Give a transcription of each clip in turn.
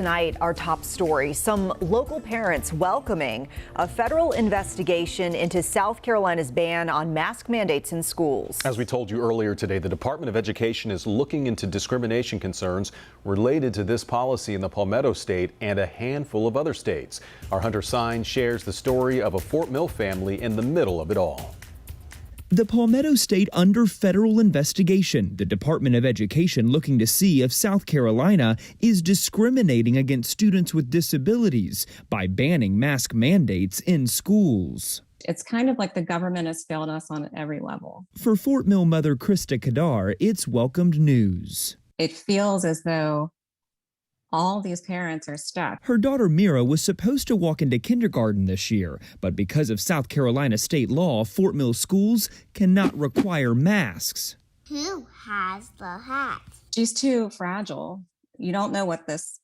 Tonight, our top story, some local parents welcoming a federal investigation into South Carolina's ban on mask mandates in schools. As we told you earlier today, the Department of Education is looking into discrimination concerns related to this policy in the Palmetto State and a handful of other states. Our Hunter Sines shares the story of a Fort Mill family in the middle of it all. The Palmetto State under federal investigation. The Department of Education looking to see if South Carolina is discriminating against students with disabilities by banning mask mandates in schools. It's kind of like the government has failed us on every level. For Fort Mill mother Christa Kedar, it's welcomed news. It feels as though all these parents are stuck. Her daughter Mira was supposed to walk into kindergarten this year, but because of South Carolina state law, Fort Mill schools cannot require masks. Who has the hat? She's too fragile. You don't know what this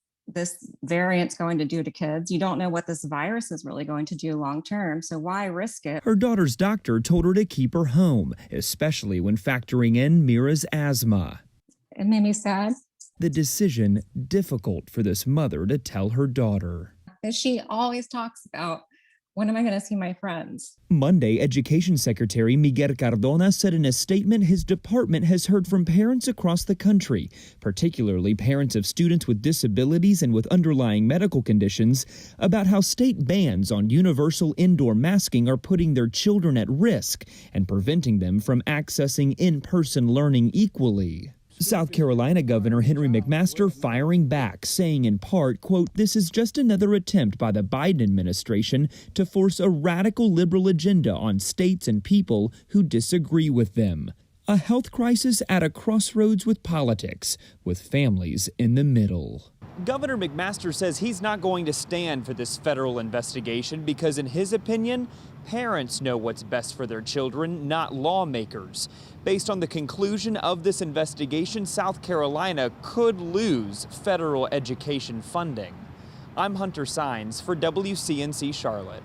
variant's going to do to kids. You don't know what this virus is really going to do long term, so why risk it? Her daughter's doctor told her to keep her home, especially when factoring in Mira's asthma. It made me sad. The decision difficult for this mother to tell her daughter. She always talks about, when am I going to see my friends? Monday, Education Secretary Miguel Cardona said in a statement his department has heard from parents across the country, particularly parents of students with disabilities and with underlying medical conditions, about how state bans on universal indoor masking are putting their children at risk and preventing them from accessing in-person learning equally. South Carolina Governor Henry McMaster firing back, saying in part, quote, "This is just another attempt by the Biden administration to force a radical liberal agenda on states and people who disagree with them. A health crisis at a crossroads with politics, with families in the middle." Governor McMaster says he's not going to stand for this federal investigation because, in his opinion, parents know what's best for their children, not lawmakers. Based on the conclusion of this investigation, South Carolina could lose federal education funding. I'm Hunter Sines for WCNC Charlotte.